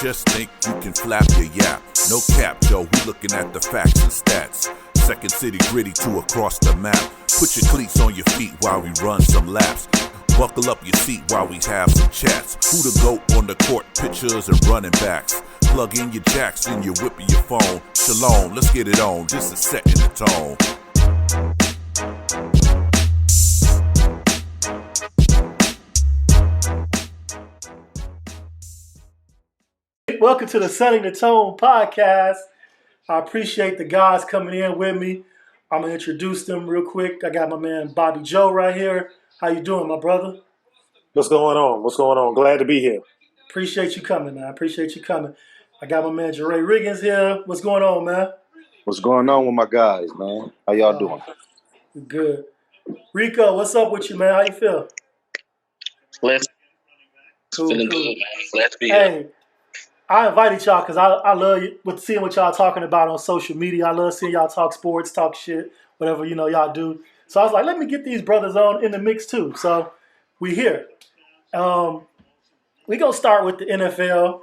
just think you can flap your yap. No cap, yo, we looking at the facts and stats. Second city gritty to across the map. Put your cleats on your feet while we run some laps. Buckle up your seat while we have some chats. Who the GOAT on the court, pictures and running backs. Plug in your jacks and you're whipping your phone. Shalom, let's get it on, just a set in the tone. Welcome to the Setting the Tone podcast. I appreciate the guys coming in with me. I'm going to introduce them real quick. I got my man Bobby Joe right here. How you doing, my brother? What's going on? What's going on? Glad to be here. Appreciate you coming, man. Appreciate you coming. I got my man Jeray Riggins here. What's going on, man? What's going on with my guys, man? How y'all doing? Good. Rico, what's up with you, man? How you feel? Blessed. Cool, Feeling cool. good, man. Glad to be Hey, here. I invited y'all because I love seeing what y'all talking about on social media. I love seeing y'all talk sports, talk shit, whatever, y'all do. So I was like, let me get these brothers on in the mix too. So we here. We're going to start with the NFL.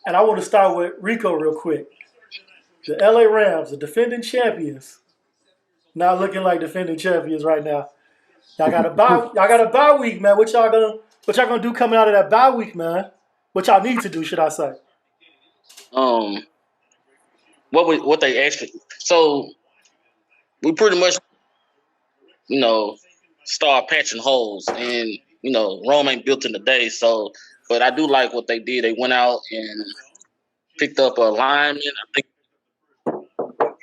And I want to start with Rico real quick. The LA Rams, the defending champions, not looking like defending champions right now. Y'all got a bye week, man. What y'all gonna do coming out of that bye week, man? What y'all need to do, should I say? What they actually, so we pretty much, start patching holes, and Rome ain't built in a day. So, but I do like what they did. They went out and picked up a lineman. I think he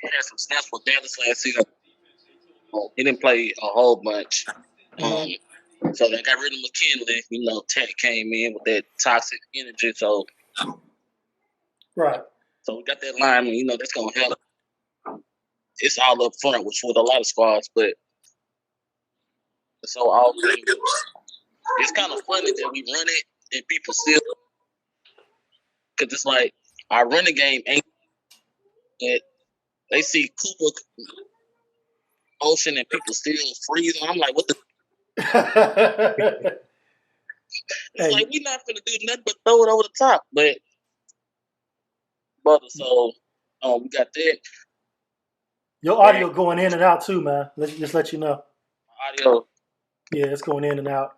had some snaps for Dallas last season. He didn't play a whole bunch. So they got rid of McKinley. Tech came in with that toxic energy. So, right. So we got that lineman. That's gonna help. It's all up front, which with a lot of squads, but so all it's kind of funny that we run it and people still, because it's like our running game ain't it. They see Cooper Ocean and people still freezing. I'm like, what the? It's like we're not gonna do nothing but throw it over the top, but so we got that. Your audio going in and out too, man. Let's just let you know. Audio. Yeah, it's going in and out.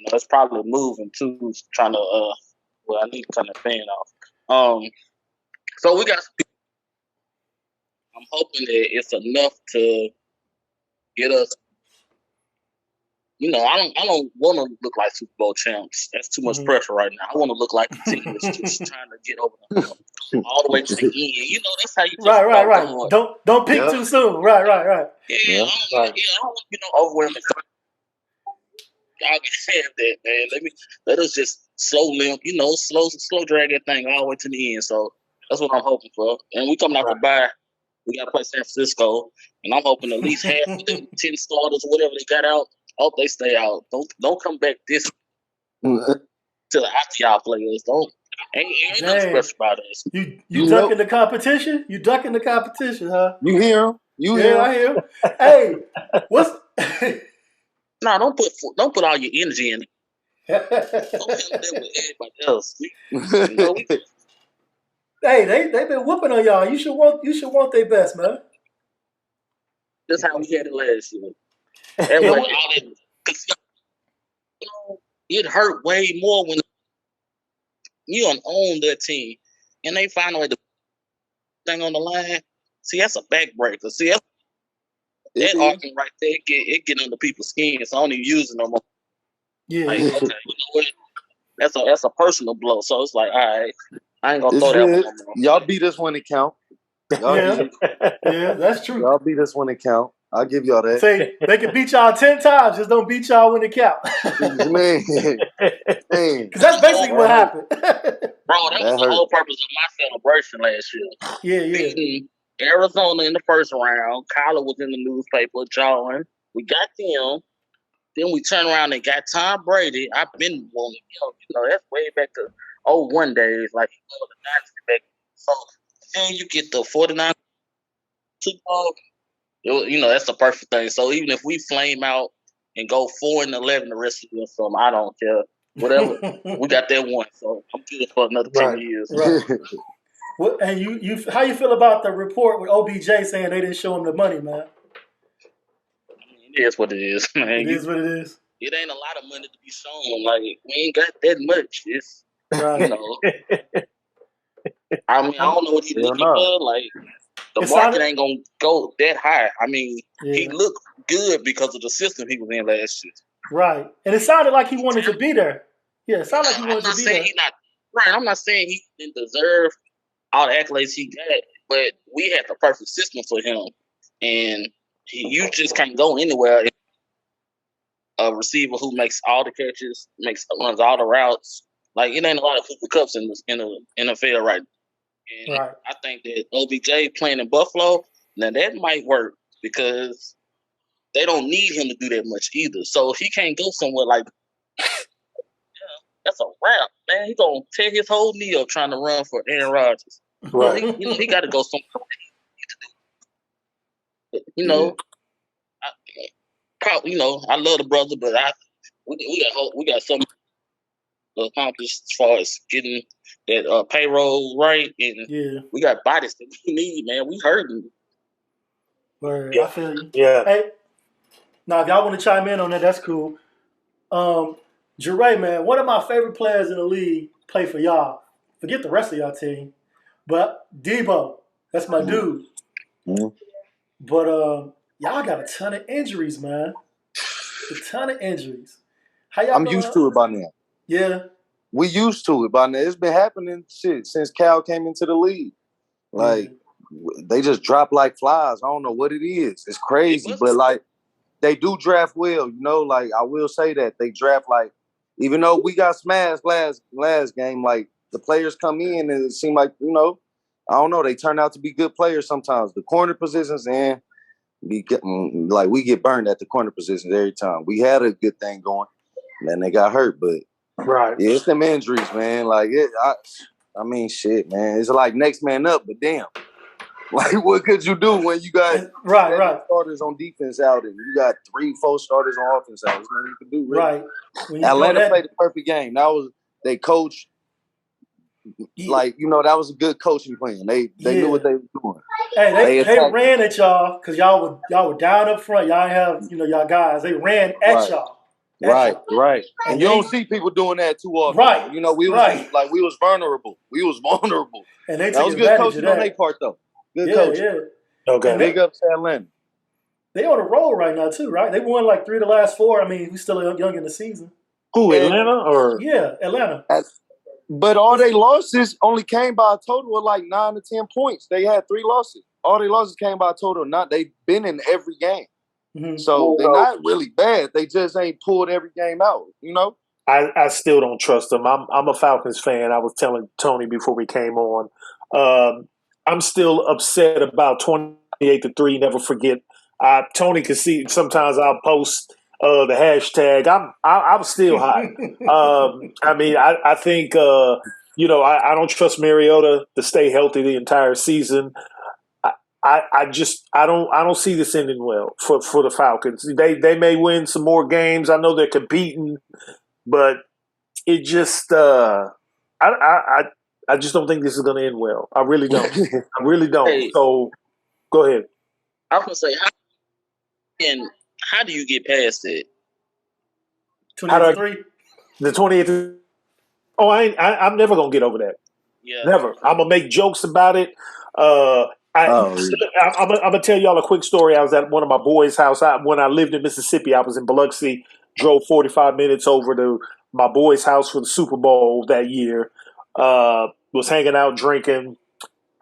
It's probably moving too. Trying to I need to turn the fan off. So we got. I'm hoping that it's enough to get us. I don't want to look like Super Bowl champs. That's too much pressure right now. I want to look like a team that's just trying to get over the hump, all the way to the end. That's how you just right. Don't peak too soon. Right. Yeah, I don't want to overwhelming. Y'all can have that, man. Let us just slow drag that thing all the way to the end. So that's what I'm hoping for. And we coming out the bye. We got to play San Francisco, and I'm hoping at least half of them 10 starters or whatever they got out. I hope they stay out. Don't come back this till after y'all play us. Ain't nothing special about us. You ducking the competition? You ducking the competition, huh? You hear him? I hear him. Hey, what's? No, don't put all your energy in it. Don't tell them with everybody else. Hey, they've been whooping on y'all. You should want their best, man. That's how we had it last year. That way, it hurt way more when you don't own that team and they find a way to thing on the line. See, that's a backbreaker. See, that argument right there, it get under people's skin. So I don't even use it no more. Yeah. Like, okay, you know what? That's a personal blow. So it's like, all right, I ain't gonna throw that one no more. Y'all beat us when it count. Yeah, that's true. Y'all beat us when it count. I'll give y'all that. Say they can beat y'all 10 times, just don't beat y'all when it count. Man. Because that's basically what happened. Bro, that was the whole purpose of my celebration last year. Yeah. Beating Arizona in the first round. Kyler was in the newspaper, jawing. We got them. Then we turned around and got Tom Brady. I've been wanting him. That's way back to 01 days, like the dynasty back. So then you get the 49 Super Bowl. That's the perfect thing. So even if we flame out and go 4-11 the rest of the film, I don't care. whatever. We got that one, so I'm good for another 10 years. Right. What, and you, how you feel about the report with OBJ saying they didn't show him the money, man? It is what it is, man. It is what it is. It ain't a lot of money to be shown. Like, we ain't got that much. It's, right. I mean, I don't know what he's looking for. Like, the market ain't going to go that high. I mean, he looked good because of the system he was in last year. Right. And it sounded like he wanted to be there. Yeah, it sounded like he wanted to be there. I'm not saying he didn't deserve all the accolades he got, but we had the perfect system for him. And you just can't go anywhere. A receiver who makes all the catches, runs all the routes. Like, it ain't a lot of Cooper Kupps in the NFL right now. And I think that OBJ playing in Buffalo, now that might work because they don't need him to do that much either. So if he can't go somewhere like, that's a wrap, man. He's going to tear his whole knee up trying to run for Aaron Rodgers. Right. He got to go somewhere. I love the brother, but we got something to accomplish as far as getting that payroll right, and we got bodies that we need, man. We hurting. Word, I feel you. Yeah. Hey, now if y'all want to chime in on that, that's cool. Jeray, man, one of my favorite players in the league play for y'all. Forget the rest of y'all team, but Debo, that's my dude. Mm-hmm. But y'all got a ton of injuries, man. A ton of injuries. How y'all I'm used to it by now. Yeah. We used to it by now. It's been happening since Cal came into the league. Like, they just drop like flies. I don't know what it is. It's crazy. But, like, they do draft well, Like, I will say that. They draft, like, even though we got smashed last game, like, the players come in and it seemed like, I don't know. They turn out to be good players sometimes. The corner positions, and we get burned at the corner positions every time. We had a good thing going, and then they got hurt. But yeah, it's them injuries, man. Like I mean, shit, man. It's like next man up, but damn, like what could you do when you got starters on defense out and you got 3-4 starters on offense out? There's nothing you can do, really. Atlanta played a perfect game. That was they coached. Like, that was a good coaching plan. They knew what they were doing. Hey, they ran at y'all because y'all were down up front. Y'all have y'all guys. They ran at y'all. Right. And you don't see people doing that too often. Right. We was vulnerable. We was vulnerable. And they that was good coaching on their part though. Good coaching. Yeah. Okay. Big ups to Atlanta. They on a roll right now too, right? They won like 3 of the last 4. I mean, we still young in the season. Who, Atlanta or? Yeah, Atlanta. But all their losses only came by a total of like 9 to 10 points. They had 3 losses. All their losses came by a total of they've been in every game. Mm-hmm. So they're not really bad. They just ain't pulled every game out, I still don't trust them. I'm a Falcons fan. I was telling Tony before we came on. I'm still upset about 28-3. Never forget. Tony can see sometimes I'll post the hashtag. I'm still hot. I mean, I think I don't trust Mariota to stay healthy the entire season. I don't see this ending well for the Falcons. They may win some more games. I know they're competing, but it just I just don't think this is going to end well. I really don't. I really don't. Hey, so go ahead. I was going to say, how do you get past it? 28-3? The 28-3. Oh, I'm never going to get over that. Yeah. Never. I'm going to make jokes about it. I'm going to tell y'all a quick story. I was at one of my boys' house. When I lived in Mississippi, I was in Biloxi, drove 45 minutes over to my boy's house for the Super Bowl that year. Was hanging out, drinking.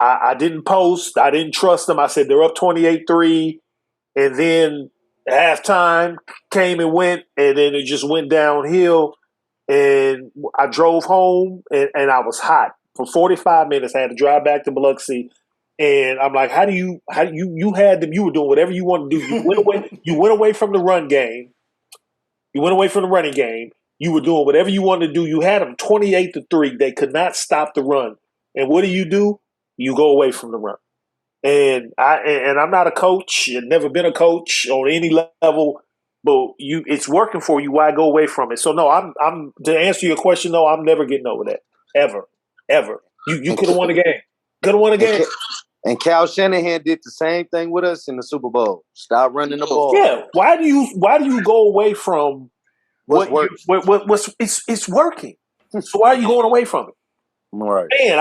I didn't post. I didn't trust them. I said, they're up 28-3. And then halftime came and went, and then it just went downhill. And I drove home, and I was hot. For 45 minutes, I had to drive back to Biloxi. And I'm like, how do you had them, you were doing whatever you wanted to do. You went away from the run game. You went away from the running game. You were doing whatever you wanted to do. You had them 28-3. They could not stop the run. And what do? You go away from the run. And I'm not a coach. I've never been a coach on any level. but it's working for you. Why go away from it? So no, I'm to answer your question. No, I'm never getting over that ever. You could have won the game. Could have won the game. And Cal Shanahan did the same thing with us in the Super Bowl. Stop running the ball. Yeah. Why do you go away from what's it's working? So why are you going away from it? Right. Man,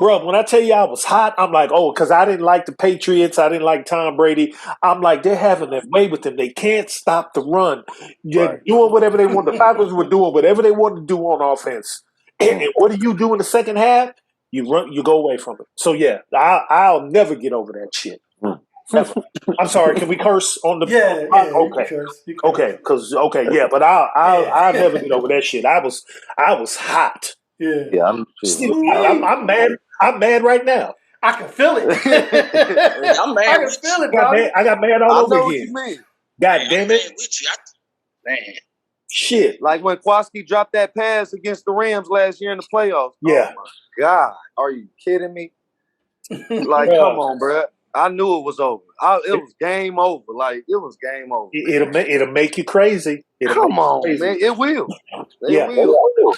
when I tell you I was hot, I'm like, because I didn't like the Patriots. I didn't like Tom Brady. I'm like, they're having their way with them. They can't stop the run. They're doing whatever they want. The Falcons were doing whatever they wanted to do on offense. And what do you do in the second half? You go away from it. So yeah, I'll never get over that shit. Never. I'm sorry. Can we curse on the? Yeah. Okay. You curse. Okay. Yeah, but I'll never get over that shit. I was hot. Yeah. I'm mad. I'm mad right now. I can feel it. I'm mad. I can feel it, bro. I got mad all over again. What you mean. God damn it. Man. Shit. Like when Kwaski dropped that pass against the Rams last year in the playoffs. Yeah. Oh my God. Are you kidding me? Like, come on, bro. I knew it was over. It was game over. Like, it was game over. It'll make you crazy. Come on, man. It will. It will.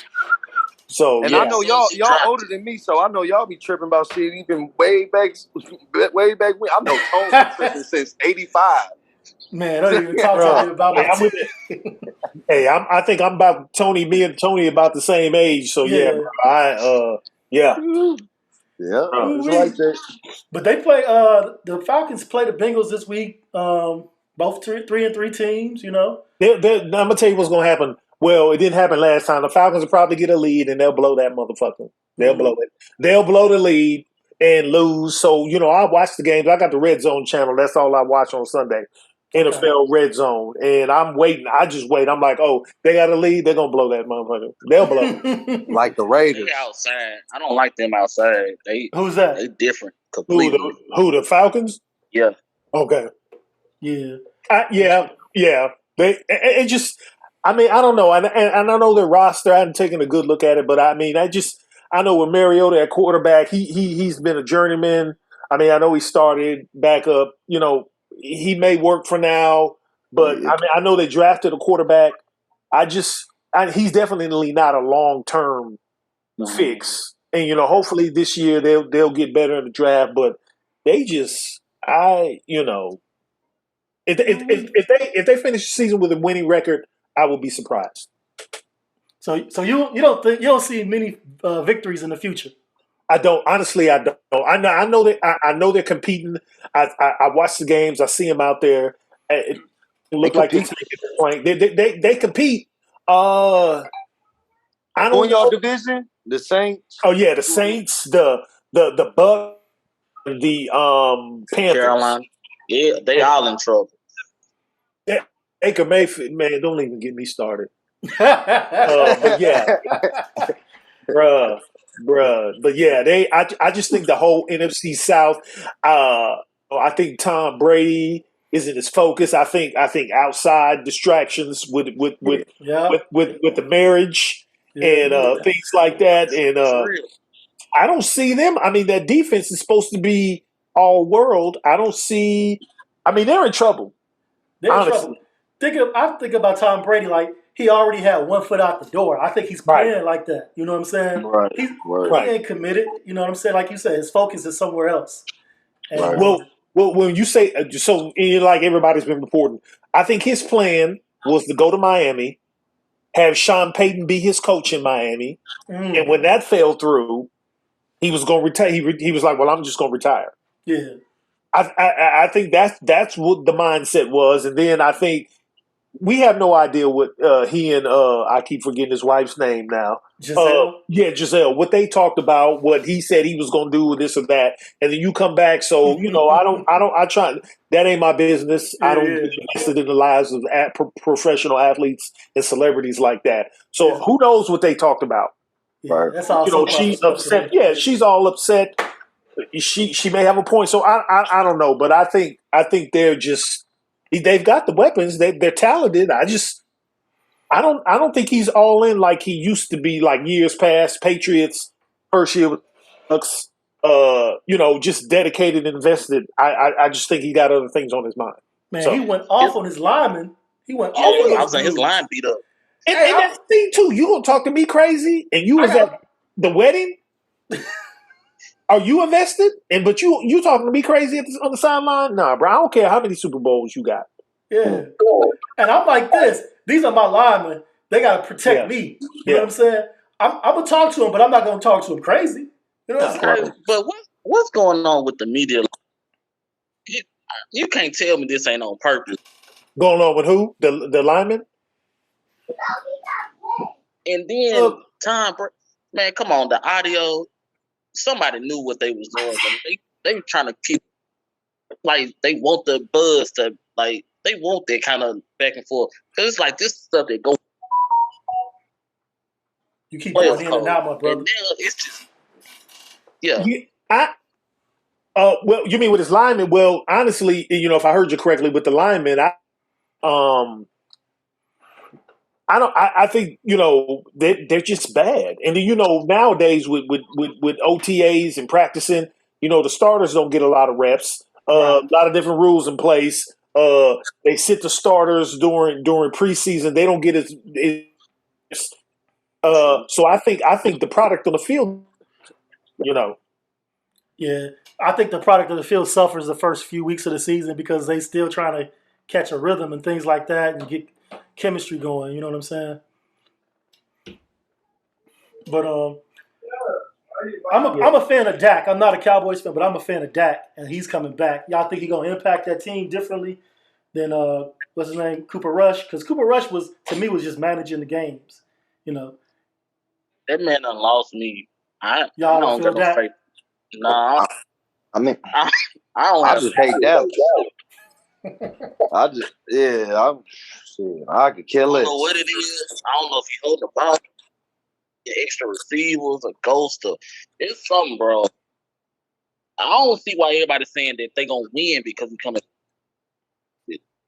So, and I know y'all older than me, so I know y'all be tripping about shit even way back when. I know Tone's been tripping since '85. Man, don't even talk to me about that. Hey, I think I'm about Tony. Me and Tony about the same age. So yeah. It's like that. But they play. The Falcons play the Bengals this week. Both 3-3 teams. You know. I'm gonna tell you what's gonna happen. Well, it didn't happen last time. The Falcons will probably get a lead and they'll blow that motherfucker. They'll blow it. They'll blow the lead and lose. So I watch the games. I got the Red Zone channel. That's all I watch on Sunday. NFL Red Zone, and I'm waiting. I just wait. I'm like, they got a lead. They're gonna blow that motherfucker. They'll blow it. Like the Raiders. They outside. I don't like them outside. Who's that? They different completely. Who the Falcons? Yeah. Okay. Yeah. Yeah. It just. I mean, I don't know, and I know their roster. I haven't taken a good look at it, but I mean, I know with Mariota at quarterback, he's been a journeyman. I mean, I know he started back up. He may work for now, but I mean, I know they drafted a quarterback. He's definitely not a long-term fix. And hopefully this year they'll get better in the draft. But they if they finish the season with a winning record, I will be surprised. So you don't see many victories in the future? I don't. Honestly, I don't. I know they're competing. I watch the games. I see them out there. It look like they're playing. They compete. I don't know. Y'all division? The Saints? Oh yeah, the Saints, the Bucs, the Panthers. Carolina. Yeah, they all in trouble. Baker Mayfield, man, don't even get me started. But yeah, bruh. But yeah, I just think the whole NFC South. I think Tom Brady isn't his focus. I think outside distractions with the marriage and things like that. And I don't see them. I mean, that defense is supposed to be all world. I don't see. I mean, they're in trouble. They're in trouble. I think about Tom Brady like he already had 1 foot out the door. I think he's playing like that. You know what I'm saying? Right. He ain't committed. You know what I'm saying? Like you said, his focus is somewhere else. And, well, when you say so, like everybody's been reporting, I think his plan was to go to Miami, have Sean Payton be his coach in Miami, and when that fell through, he was going to retire. He was like, "Well, I'm just going to retire." Yeah. I think that's what the mindset was, and then I think. We have no idea what he and I keep forgetting his wife's name now. Giselle? Giselle. What they talked about, what he said he was going to do with this or that, and then you come back. So I try. That ain't my business. I don't get invested in the lives of professional athletes and celebrities like that. So who knows what they talked about? Yeah, that's all. She's upset. Yeah, she's all upset. She may have a point. So I don't know, but I think they're just. They've got the weapons. They're talented. I don't think he's all in like he used to be like years past. Patriots, first year with Bucks, just dedicated and invested. I just think he got other things on his mind. Man, he went off on his lineman. He went I was saying his line beat up. And that's the thing too. You gonna talk to me crazy? And you was at the wedding? Are you invested? But you talking to me crazy on the sideline? Nah, bro. I don't care how many Super Bowls you got. Yeah. And I'm like this. These are my linemen. They gotta protect me. You know what I'm saying? I'm gonna talk to him, but I'm not gonna talk to him crazy. You know what I'm saying? But what's going on with the media? You can't tell me this ain't on purpose. Going on with who? The lineman? And then man, come on, the audio. Somebody knew what they was doing. They were trying to keep, like, they want the buzz to, like, they want that kind of back and forth. Because it's like this stuff that goes. You keep going in and out, my brother. And now it's just, yeah. Well, you mean with his lineman? Well, honestly, if I heard you correctly with the lineman, I think they're just bad. And then nowadays with OTAs and practicing, the starters don't get a lot of reps. A lot of different rules in place. They sit the starters during preseason. They don't get as so I think the product on the field, Yeah, I think the product of the field suffers the first few weeks of the season because they still trying to catch a rhythm and things like that and get chemistry going. You know what I'm saying? But I'm a fan of Dak. I'm not a Cowboys fan, but I'm a fan of Dak, and he's coming back. Y'all think he's gonna impact that team differently than what's his name, Cooper Rush? Because Cooper Rush was just managing the games. That man done lost me. I Y'all don't feel got no that? faith. No, I mean, I don't. I just hate Dallas. I could kill it. I don't know what it is. I don't know if he hold the ball, the extra receivers, a ghost, or it's something, bro. I don't see why everybody's saying that they gonna win because he coming.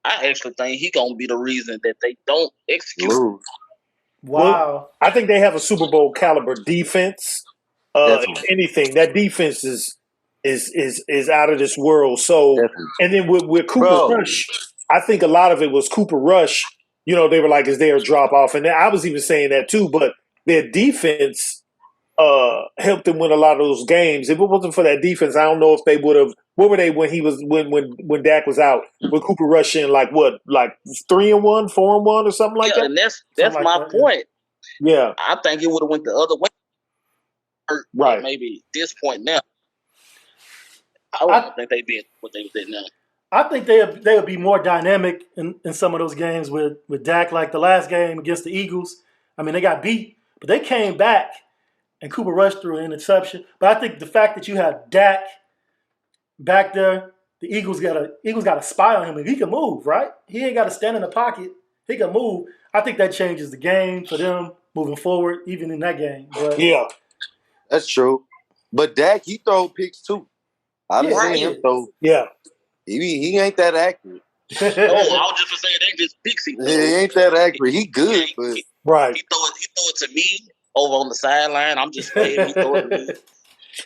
I actually think he gonna be the reason that they don't execute. Wow. Well, I think they have a Super Bowl caliber defense. If anything, that defense is out of this world. So, and then with Cooper Rush, I think a lot of it was Cooper Rush. They were like, "Is there a drop off?" And I was even saying that too. But their defense helped them win a lot of those games. If it wasn't for that defense, I don't know if they would have. What were they when Dak was out? With Cooper Rush in like 3-1, 4-1, or something like that. And that's my point. Yeah, I think it would have went the other way. Right. Maybe at this point now. I don't think they'd be what they did now. I think they would be more dynamic in some of those games with Dak, like the last game against the Eagles. I mean, they got beat, but they came back and Cooper Rush threw an interception. But I think the fact that you have Dak back there, the Eagles got a spy on him. If he can move, right? He ain't got to stand in the pocket. He can move. I think that changes the game for them moving forward, even in that game. But yeah. That's true. But Dak, he throw picks too. I done seen him throw. Yeah. He ain't that accurate. I was just saying they just picks him. He ain't that accurate. He good, but right. He throw it to me over on the sideline. I'm just saying he throw it to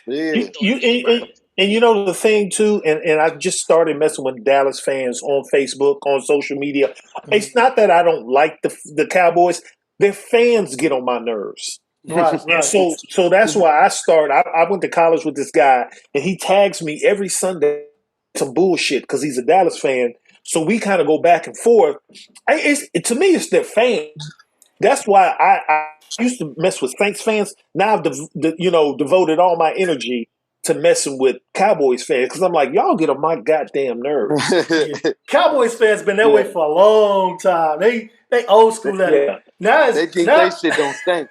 me. Yeah. And the thing too, and I just started messing with Dallas fans on Facebook, on social media. It's not that I don't like the Cowboys. Their fans get on my nerves. Right. And so that's why I went to college with this guy, and he tags me every Sunday some bullshit because he's a Dallas fan. So we kind of go back and forth. To me, it's their fans. That's why I used to mess with Saints fans. Now I've devoted all my energy to messing with Cowboys fans because I'm like, y'all get on my goddamn nerves. Cowboys fans been that way for a long time. They old school at it. Now they think they shit don't stink.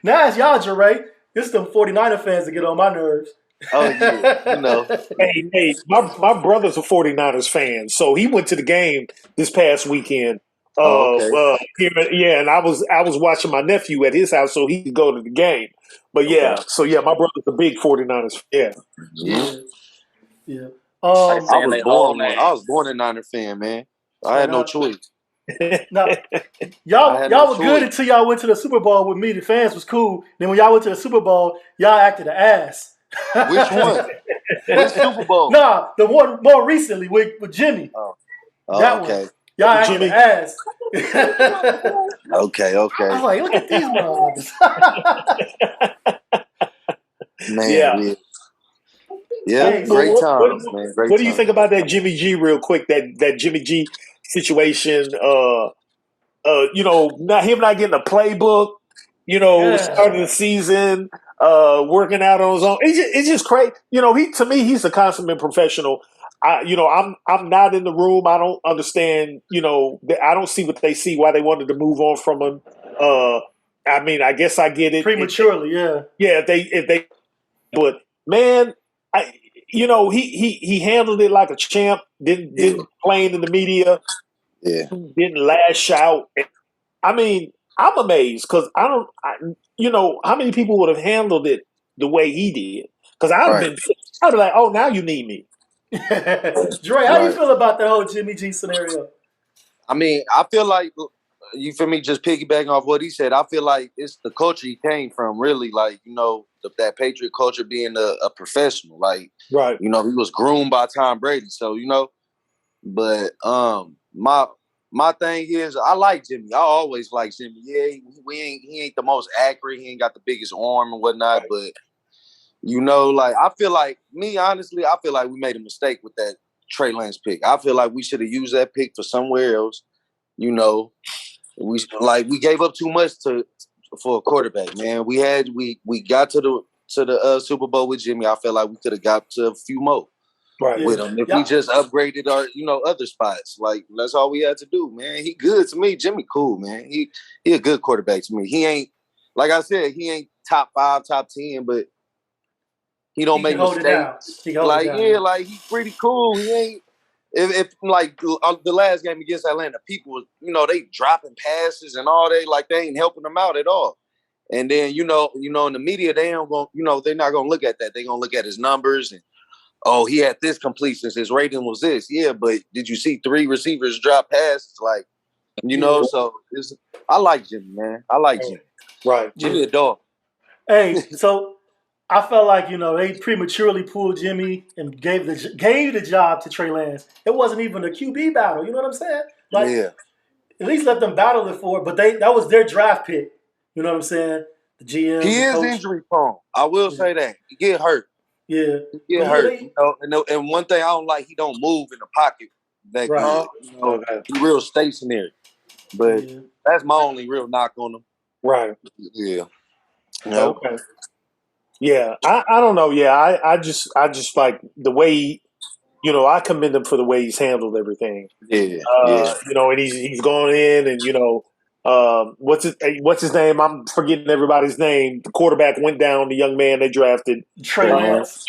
Now it's y'all, Jeray. It's them 49er fans that get on my nerves. Oh, yeah. Hey, my brother's a 49ers fan, so he went to the game this past weekend. And I was watching my nephew at his house, so he could go to the game. But my brother's a big 49ers fan. Yeah. I was born a Niner fan, man. I had no choice. Now, y'all were good until y'all went to the Super Bowl with me. The fans was cool. Then when y'all went to the Super Bowl, y'all acted an ass. Which one? Which Super Bowl? Nah, the one more recently with Jimmy. That okay. Y'all acting Jimmy. ass. Okay. I was like, look at these motherfuckers. Man, yeah, Hey, great so times, man. Great What do you times. think about that Jimmy G real quick? That Jimmy G situation. Not getting a playbook. Starting the season, working out on his own. It's just crazy. To me, he's a consummate professional. I'm not in the room. I don't understand. I don't see what they see. Why they wanted to move on from him. I guess I get it prematurely, yeah. Yeah, if they, but man, he handled it like a champ. Didn't complain in the media. Yeah. Didn't lash out. I'm amazed because how many people would have handled it the way he did? Because I'd be like, oh, now you need me. Dre, how you feel about that whole Jimmy G scenario? I feel like, you feel me, just piggybacking off what he said, I feel like it's the culture he came from, really, like, that Patriot culture, being a professional. Like, right. He was groomed by Tom Brady. So, but my thing is, I like Jimmy. I always like Jimmy. Yeah, he ain't the most accurate. He ain't got the biggest arm and whatnot, right. But I feel like, honestly, I feel like we made a mistake with that Trey Lance pick. I feel like we should have used that pick for somewhere else. We gave up too much for a quarterback, man. We got to the Super Bowl with Jimmy. I feel like we could have got to a few more with him if we just upgraded our other spots. Like, that's all we had to do, man. He good to me. Jimmy cool, man. He a good quarterback to me. He ain't, like I said, he ain't top 5, top 10, but he don't make mistakes. He's pretty cool. He ain't. If the last game against Atlanta, people was, they dropping passes and all that, like they ain't helping them out at all. And then, in the media, they don't go, they're not going to look at that. They're going to look at his numbers and, oh, he had this completions. His rating was this. Yeah, but did you see 3 receivers drop passes? Like, so I like Jimmy, man. I like Jimmy. Right. Jimmy a dog. Hey, so I felt like, they prematurely pulled Jimmy and gave the job to Trey Lance. It wasn't even a QB battle. You know what I'm saying? Like, at least let them battle it for it. But that was their draft pick. You know what I'm saying? The GM. He is injury prone. I will say that. He get hurt. Yeah. He get hurt. And one thing I don't like, he don't move in the pocket that good. He's real stationary. But that's my only real knock on him. Right. Yeah. Okay. Yeah, I don't know. Yeah, I just like the way I commend him for the way he's handled everything. Yeah. And he's gone in and what's his name? I'm forgetting everybody's name. The quarterback went down. The young man they drafted, Trey Lance,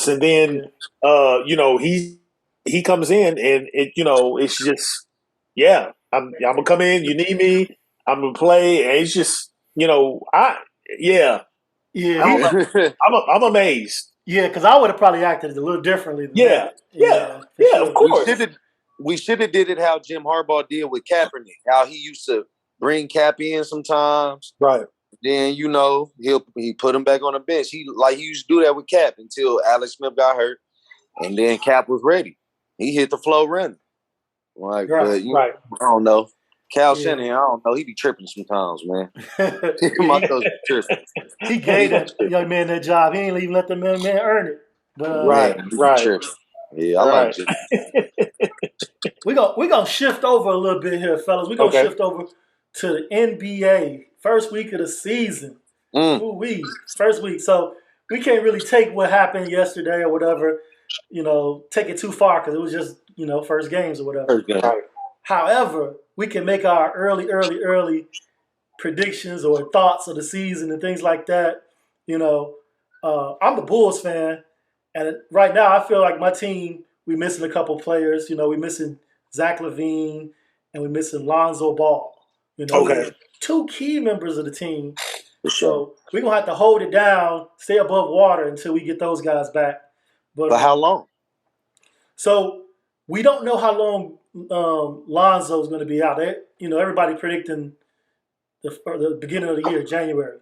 and then he comes in and it's just I'm gonna come in. You need me. I'm gonna play. And it's just I'm amazed. Yeah, because I would have probably acted a little differently than that. Yeah, of course. We should have did it how Jim Harbaugh did with Kaepernick. How he used to bring Cap in sometimes. Right. Then, he put him back on the bench. He used to do that with Cap until Alex Smith got hurt. And then Cap was ready. He hit the flow running. But I don't know. Cal Shanahan, I don't know. He be tripping sometimes, man. My coach be tripping. He gave that young man that job. He ain't even let the young man earn it. But, right. Yeah, I like it. We're gonna shift over a little bit here, fellas. We're gonna shift over to the NBA. First week of the season. First week. So we can't really take what happened yesterday or whatever, take it too far because it was just, first games or whatever. Right. However, we can make our early predictions or thoughts of the season and things like that. I'm a Bulls fan, and right now I feel like my team, we're missing a couple players. We're missing Zach LaVine and we're missing Lonzo Ball. Two key members of the team. So we're going to have to hold it down, stay above water until we get those guys back. But how long? So we don't know how long Lonzo's going to be out. Everybody predicting the beginning of the year, January.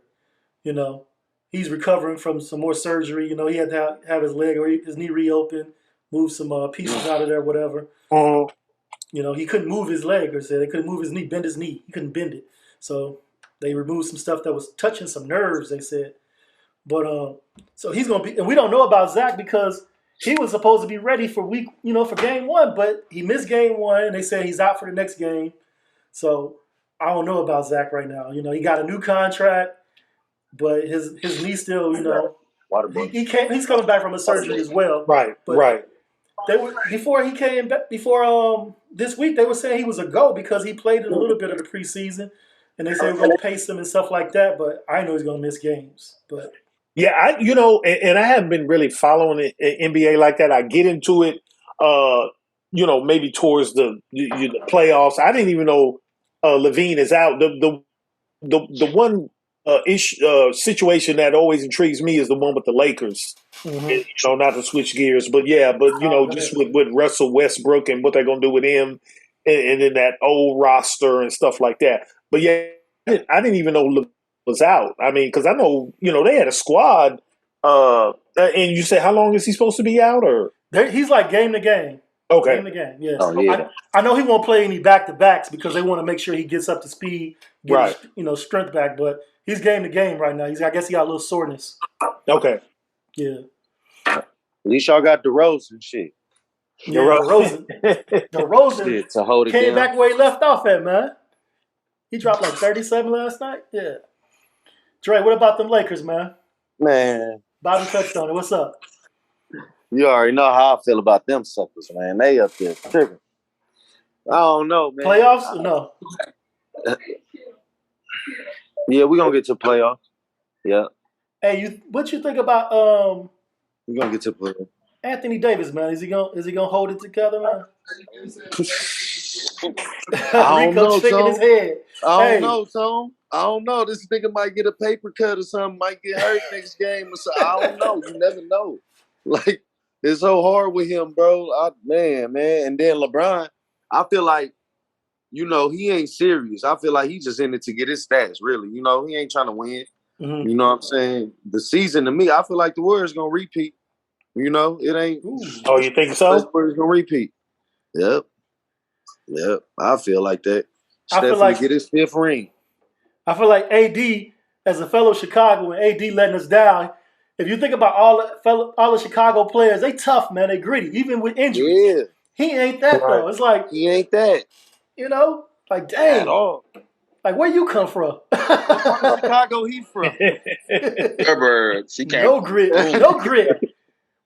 He's recovering from some more surgery. He had to have his leg or his knee reopened, move some pieces out of there, whatever. he couldn't move his leg, or they couldn't move his knee, bend his knee. He couldn't bend it. So they removed some stuff that was touching some nerves, they said. But so he's going to be, and we don't know about Zach because he was supposed to be ready for for game 1, but he missed game 1, and they said he's out for the next game. So I don't know about Zach right now. He got a new contract, but his knee still, he's coming back from a surgery as well. Right, but right. They were before he came back. Before this week, they were saying he was a go because he played in a little bit of the preseason, and they said we're going to pace him and stuff like that. But I know he's going to miss games. But yeah, and I haven't been really following it, NBA like that. I get into it, maybe towards the playoffs. I didn't even know Levine is out. The one situation that always intrigues me is the one with the Lakers. Mm-hmm. Not to switch gears, but just with Russell Westbrook and what they're going to do with him, and then that old roster and stuff like that. But yeah, I didn't even know was out. I mean, because I know they had a squad. And you say, how long is he supposed to be out? Or he's like game to game. Okay. Game to game. Yeah. Oh, yeah. I know he won't play any back to backs because they want to make sure he gets up to speed, get his, strength back. But he's game to game right now. I guess he got a little soreness. Okay. Yeah. At least y'all got DeRozan shit. Yeah, DeRozan shit, to hold it came down. back where he left off at, man. He dropped like 37 last night. Yeah. Dre, what about them Lakers, man? Man. Bobby touched on it. What's up? You already know how I feel about them suckers, man. They up there tripping. I don't know, man. Playoffs or no? Yeah, we're going to get to playoffs. Yeah. Hey, what you think about we're going to get to playoffs. Anthony Davis, man? Is he gonna hold it together, man? I don't know, shaking his head. I don't know. This nigga might get a paper cut or something, might get hurt next game or something. I don't know. You never know. Like, it's so hard with him, bro. Man. And then LeBron, I feel like, he ain't serious. I feel like he's just in it to get his stats, really. He ain't trying to win. Mm-hmm. You know what I'm saying? The season, to me, I feel like the Warriors going to repeat. It ain't. Oh, you think so? The Warriors going to repeat. Yep. I feel like that. I feel like get his 5th ring. I feel like AD, as a fellow Chicago, and AD letting us down. If you think about all the Chicago players, they tough, man. They gritty, even with injuries. Yeah. He ain't that though. It's like he ain't that. Like dang. At all. Like where you come from? Chicago he from? Suburbs. No grit. No grit.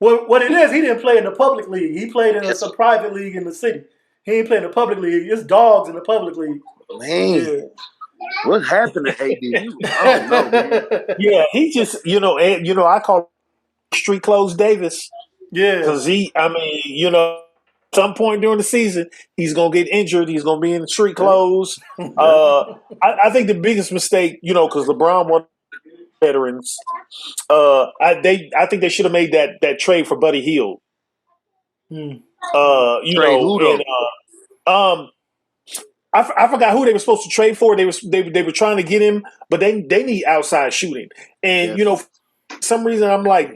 What it is, he didn't play in the public league. He played in some private league in the city. He ain't playing in the public league. It's dogs in the public league. Man. Yeah. What happened to AD? I don't know, man. Yeah, he just, I call Street Clothes Davis. Yeah. Because some point during the season, he's going to get injured. He's going to be in the street clothes. I think the biggest mistake, because LeBron won veterans, I think they should have made that trade for Buddy Hield. I forgot who they were supposed to trade for. They were trying to get him, but they need outside shooting. And for some reason I'm like,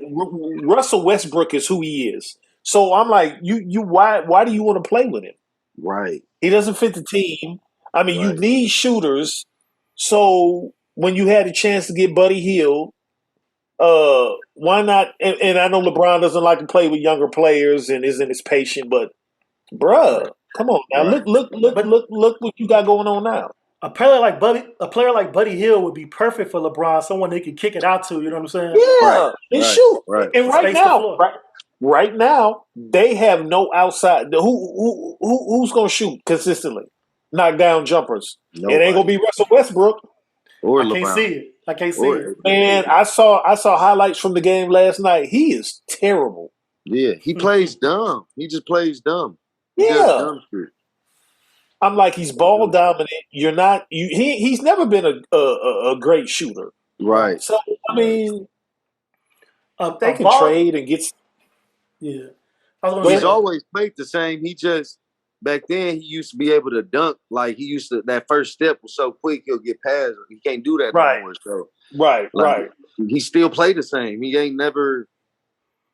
Russell Westbrook is who he is. So I'm like, why do you want to play with him? Right. He doesn't fit the team. I mean, you need shooters. So when you had a chance to get Buddy Hield, why not? And I know LeBron doesn't like to play with younger players and isn't as patient, but bruh, come on now. Look what you got going on now. A player like Buddy Hield would be perfect for LeBron, someone they could kick it out to, you know what I'm saying? Yeah. And shoot. Right. And right now, they have no outside. Who's gonna shoot consistently? Knock down jumpers. Nobody. It ain't gonna be Russell Westbrook. Or LeBron. I can't see it. Man, I saw highlights from the game last night. He is terrible. Yeah, he plays dumb. He just plays dumb. Dumb shit. I'm like, he's ball dominant. You're not. He's never been a great shooter. Right. So I mean, they can trade and get. Yeah. He's always played the same. He just back then he used to be able to dunk. Like he used to. That first step was so quick he'll get past. He can't do that anymore. So right. He still play the same. He ain't never.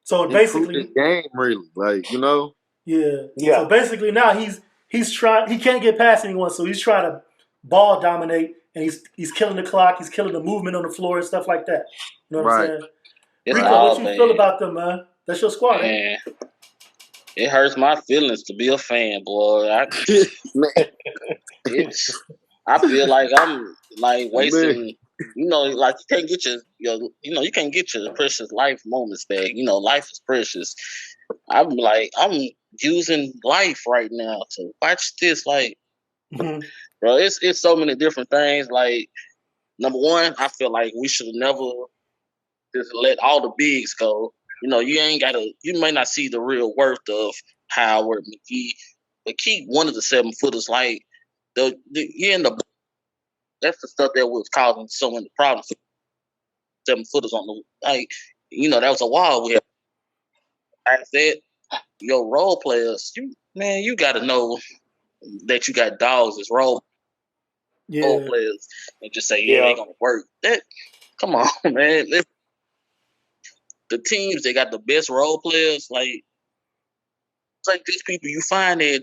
So basically, his game really, Yeah. So basically now he's He can't get past anyone, so he's trying to ball dominate, and he's killing the clock. He's killing the movement on the floor and stuff like that. You know what I'm saying? Rico, what you feel about them, man? That's your squad, man. It hurts my feelings to be a fan, boy. I feel like I'm like wasting. You know, like you can't get you can't get your precious life moments back. You know, life is precious. I'm using life right now to watch this. Like, bro, it's so many different things. Like, number one, I feel like we should never just let all the bigs go. You know, you may not see the real worth of Howard, McGee, but keep one of the 7-footers. Like, that's the stuff that was causing so many problems. 7-footers on the, like, you know, that was a wall we had. I said, your role players, you got to know that you got dogs as role players, and just say, they gonna work. Come on, man. The teams that got the best role players, like these people you find there.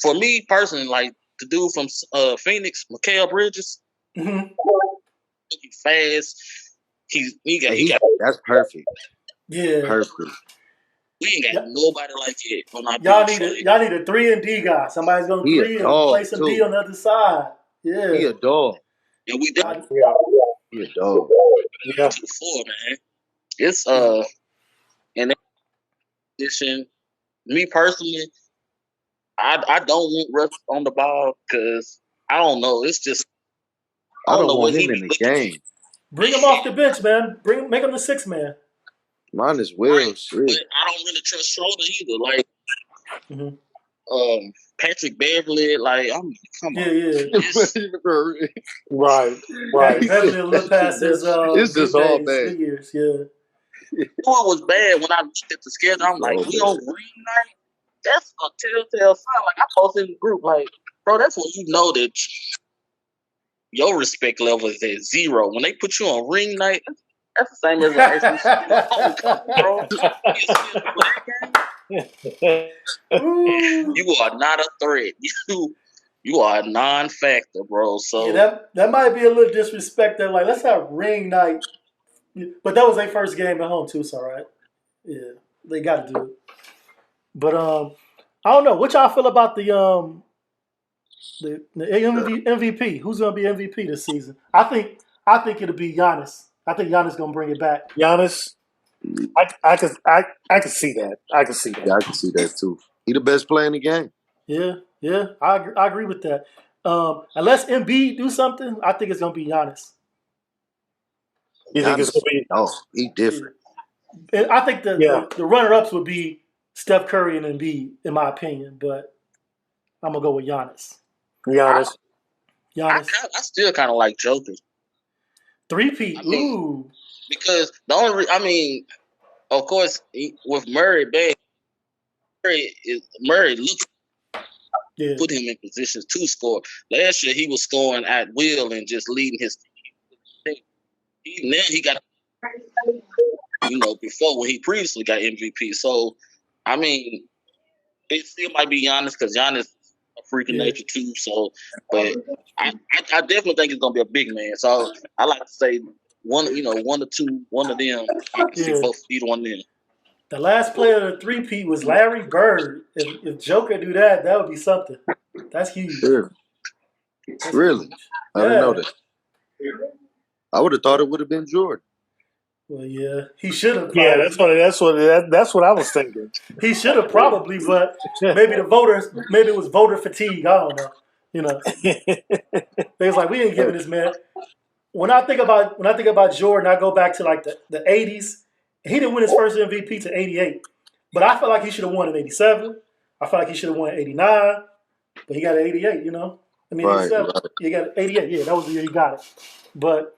For me personally, like the dude from Phoenix, Mikal Bridges, he's fast. That's perfect. Yeah, perfect. We ain't got nobody like it on our y'all need a 3-and-D guy. Somebody's gonna 3 and play some D on the other side. Yeah, he a dog. Yeah, we did. He a dog. Yeah, 2-4, man. It's in that position. Me personally, I don't want Russ on the ball because I don't know. It's just I don't know want him in the game. Bring him off the bench, man. Make him the 6th man. Mine is Will. Right. But I don't really trust Schroeder either. Like, Patrick Beverly, like, come on. Yeah. right. Beverly look past his it's just all bad. Years, yeah. It was bad when I looked at the schedule. I'm like, we on green night? That's a telltale sign. Like, I posted in the group, like, bro, that's when you know that your respect level is at 0. When they put you on ring night, that's the same as you are not a threat. You are a non-factor, bro. So that might be a little disrespectful. Like, let's have ring night. But that was their first game at home too, so right? Yeah, they got to do it. But I don't know. What y'all feel about the MVP? Who's gonna be MVP this season? I think it'll be Giannis. I think Giannis gonna bring it back. Giannis, I can see that. I can see that. Yeah, I can see that too. He the best player in the game. Yeah, I agree with that. Unless Embiid do something, I think it's gonna be Giannis. You think it's gonna be? Oh, he different. Yeah. I think the runner-ups would be Steph Curry and Embiid, in my opinion, but I'm gonna go with Giannis. Giannis. I still kind of like Joker. 3-peat. Ooh. Because the only, of course, with Murray back, Murray looks put him in positions to score. Last year he was scoring at will and just leading his team. Now he got, before when he previously got MVP. So, it still might be Giannis because Giannis is a freak of nature too. So, but I definitely think it's gonna be a big man. So I like to say one or two, one of them. I can see both either one of them. The last player of the 3-peat was Larry Bird. If Joker do that, that would be something. That's huge. Sure. Really? Huge. I didn't know that. I would have thought it would have been Jordan. Well, yeah, he should have. Yeah, that's what I was thinking. He should have probably, but maybe it was voter fatigue. I don't know. They was like, we ain't giving this man. When I think about Jordan, I go back to like the 80s. He didn't win his first MVP to 88, but I feel like he should have won in 87. I feel like he should have won in 89, but he got an 88. 87. Right. He got 88. Yeah, that was the year he got it. But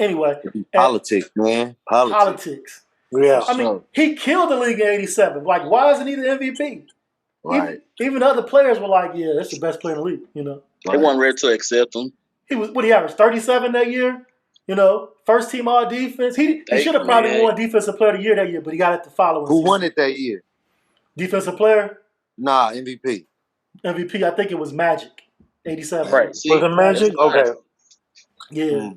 anyway, politics, man. Politics. Yeah. He killed the league in 87. Like, why isn't he the MVP? Right. Even other players were like, yeah, that's the best player in the league, They weren't ready to accept him. He was, he averaged 37 that year? First team all defense. He should have probably won defensive player of the year that year, but he got it the following season. Who won it that year? Defensive player? Nah, MVP. MVP, I think it was Magic, 87. Right. See, was it Magic? Okay. Yeah.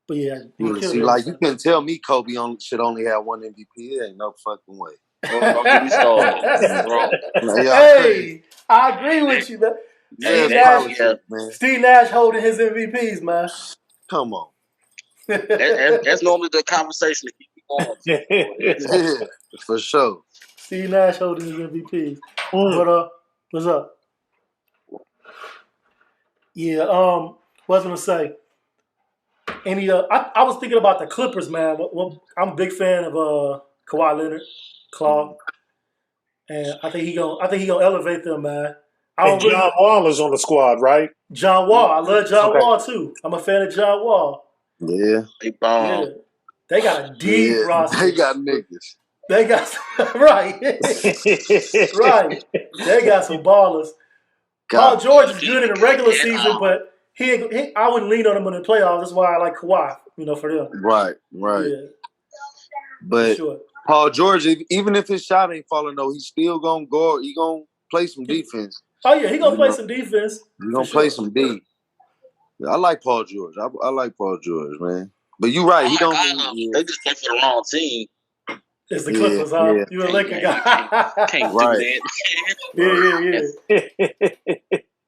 But yeah, See, like you can tell me Kobe should only have one MVP. It ain't no fucking way. Don't get me started, bro. Hey, I agree with you, man. Steve Nash holding his MVPs, man. Come on. That's normally the conversation to keep it going. Yeah, for sure. Steve Nash holding his MVPs. But what's up? Yeah, what was I gonna say? Any I was thinking about the Clippers, man. I'm a big fan of Kawhi Leonard, Claw. And I think he gonna elevate them, man. And John Wall is on the squad, right? John Wall. I love John Wall too. I'm a fan of John Wall. Yeah. Yeah. They got a deep roster. They got niggas. They got right. Right. They got some ballers. Paul George is good in the regular season, but I wouldn't lean on him in the playoffs. That's why I like Kawhi, for them. Right. Yeah. But Paul George, even if his shot ain't falling, though, he's still gonna go. He gonna play some defense. Oh yeah, he gonna play some defense. He gonna play some D. Yeah, I like Paul George. I like Paul George, man. But you're right. He don't. They just play for the wrong team. It's the Clippers, huh? Yeah. You a Laker guy. Can't do that. Yeah.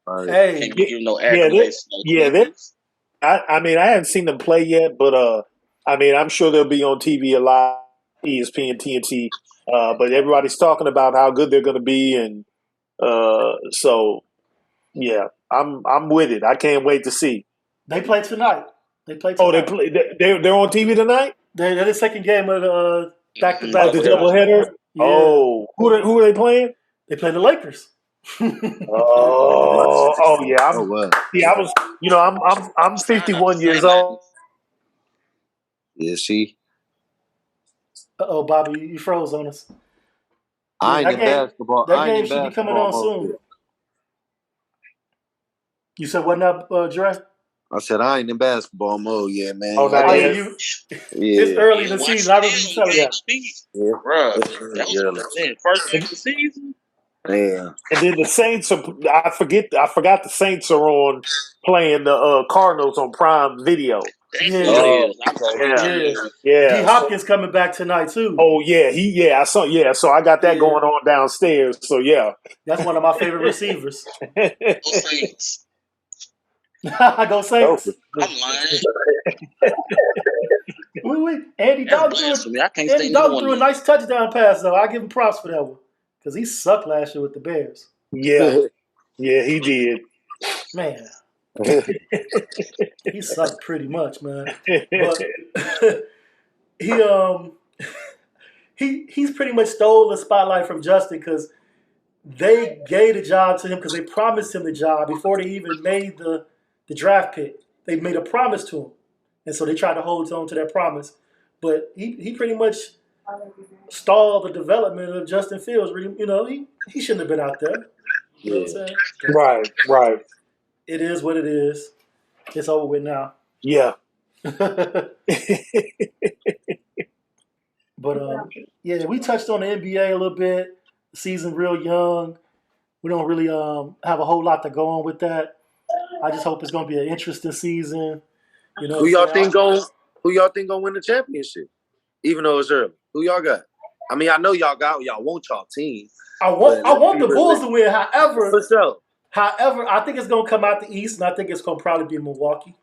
Right. Hey, can't give no accolades. I mean, I haven't seen them play yet, but I mean, I'm sure they'll be on TV a lot, ESPN, TNT. But everybody's talking about how good they're going to be, and so yeah, I'm with it. I can't wait to see. They play tonight. They're on TV tonight. They're the second game of the back-to-back. The doubleheader. Yeah. Oh, who are they playing? They play the Lakers. Oh yeah. I was. I'm 51 years old. Yeah, see. Uh-oh, Bobby, you froze on us. I ain't in basketball. That game should be coming on soon. You said what now, Dre? I said I ain't in basketball mode yet, man. Oh, no, it's early in the season. I remember you telling me. Yeah, bro. First game of the season. Yeah. And then the Saints are. I forgot the Saints are on playing the Cardinals on Prime Video. Yeah. D Hopkins coming back tonight too. Oh yeah, I saw. Yeah, so I got that going on downstairs. So yeah, that's one of my favorite receivers. Saints. Go Saints. I'm lying. Andy Dalton threw a nice touchdown pass though. I give him props for that one because he sucked last year with the Bears. Yeah, he did. Man. He sucked pretty much, man. But he's pretty much stole the spotlight from Justin because they gave the job to him because they promised him the job before they even made the draft pick. They made a promise to him, and so they tried to hold on to that promise. But he pretty much stalled the development of Justin Fields. He shouldn't have been out there. You know what I'm saying? Right. It is what it is. It's over with now. Yeah. But we touched on the NBA a little bit. The season real young. We don't really have a whole lot to go on with that. I just hope it's going to be an interesting season. Who y'all think gonna win the championship? Even though it's early, who y'all got? I mean, I know y'all want y'all team. I want the Bulls to win. However, for sure. However, I think it's going to come out the East, and I think it's going to probably be Milwaukee.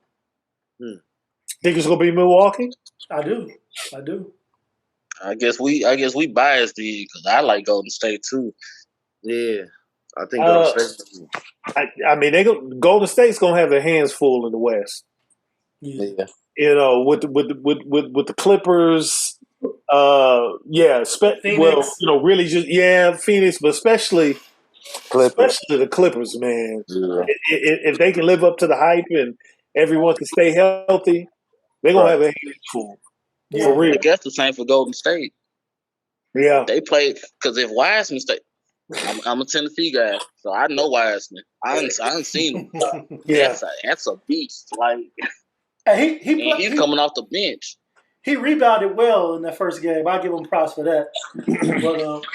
Think it's going to be Milwaukee? I do. I guess we biased because I like Golden State too. Yeah, I think Golden State. I mean, Golden State's going to have their hands full in the West. Yeah. With the Clippers. Phoenix. Really just Phoenix, but especially the Clippers, man. Yeah. If they can live up to the hype and everyone can stay healthy, they're gonna have their hands full. Yeah. For real. I guess the same for Golden State. Yeah, they played because if Wiseman stayed, I'm a Tennessee guy, so I know Wiseman. I ain't seen him. That's a beast. Like he's coming off the bench. He rebounded well in that first game. I give him props for that. But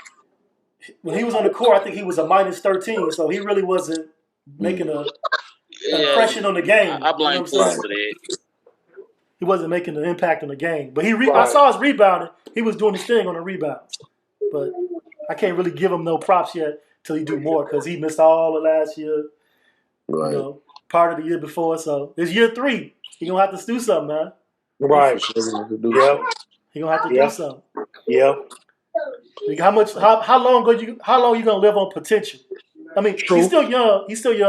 when he was on the court, I think he was a -13, so he really wasn't making an impression on the game. I blame Poole for that. He wasn't making an impact on the game, but I saw his rebounding. He was doing his thing on the rebounds, but I can't really give him no props yet till he do more because he missed all of last year, part of the year before. So it's year 3. He gonna have to do something, man. Right. Yeah. He gonna have to do something. Yeah. How long you gonna live on potential? I mean, he's still young.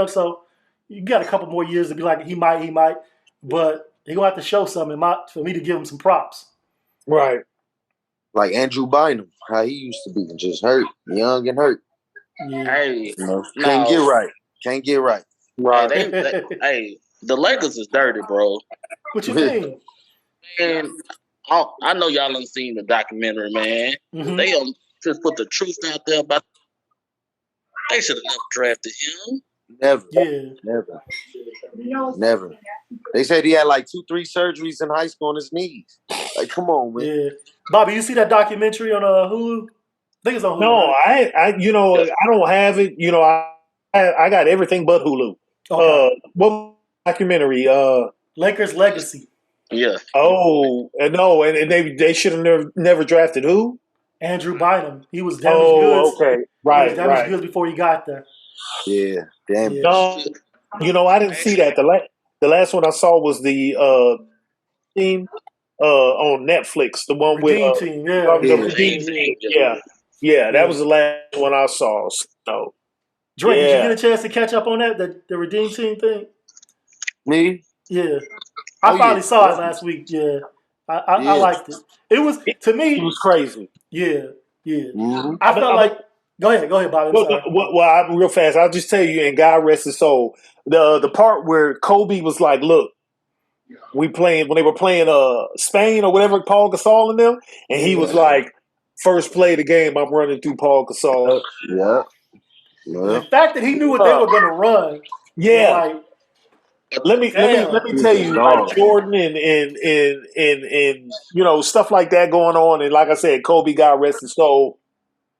So you got a couple more years to be like he might, but he gonna have to show something for me to give him some props. Right. Like Andrew Bynum, how he used to be, just hurt, young and hurt. Yeah. Hey, can't get right. Can't get right. Right. Hey, the Lakers is dirty, bro. What you mean? And I know y'all done seen the documentary, man. Mm-hmm. They just put the truth out there about. They should have never drafted him. Never. Yeah. Never. They said he had like 2-3 surgeries in high school on his knees. Like, come on, man. Yeah. Bobby, you see that documentary on Hulu? I think it's on Hulu. No, right? I don't have it. I got everything but Hulu. Okay. What documentary? Lakers Legacy. Yeah. Oh, no, and they should have never drafted who? Andrew Bynum. He was damaged goods. Okay. Right. He was damaged goods before he got there. Yeah. Damn. No, I didn't see that. The last one I saw was the team on Netflix. The one Redeem with Team. the Redeem Team. Yeah. That was the last one I saw. So, Drake, did you get a chance to catch up on that? The Redeem Team thing? Me? Yeah. I finally saw it last week. Yeah. I liked it. It was, to me. It was crazy. Yeah. Mm-hmm. I felt like. Go ahead, Bobby. Well, real fast, I'll just tell you, and God rest his soul, the part where Kobe was like, look, when they were playing Spain or whatever, Paul Gasol and them, and he was like, first play of the game, I'm running through Paul Gasol. Yeah. The fact that he knew what they were going to run. Yeah. Let me tell you, like Jordan and stuff like that going on, and like I said, Kobe, God rest his soul.